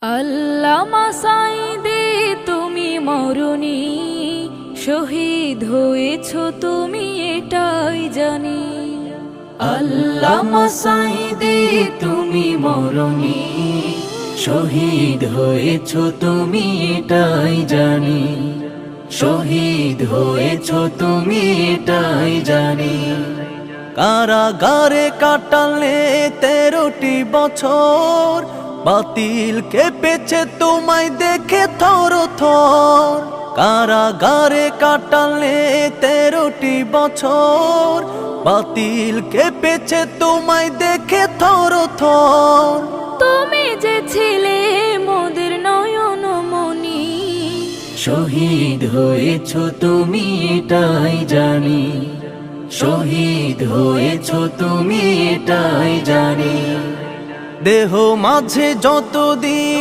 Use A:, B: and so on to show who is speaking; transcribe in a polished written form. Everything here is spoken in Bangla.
A: আল্লামা সাঈদী তুমি মরণি, শহীদ হয়েছ তুমি এটাই জানি। আল্লামা সাঈদী তুমি মরণি, শহীদ হয়েছ তুমি এটাই জানি। শহীদ হয়েছ তুমি এটাই জানি।
B: কারাগারে কাটালে 13টি বছর, বাতিল কেঁপেছে তোমায় দেখে থর থর। কারাগারে কাটালে 13টি বছর, বাতিল কেঁপেছে তোমায় দেখে থর থর।
A: তুমি যে ছিলে মোদের নয়ন মনি,
B: শহীদ হয়েছ তুমি এটাই জানি। শহীদ হয়েছ তুমি এটাই জানি। দেহ মাঝে যতদিন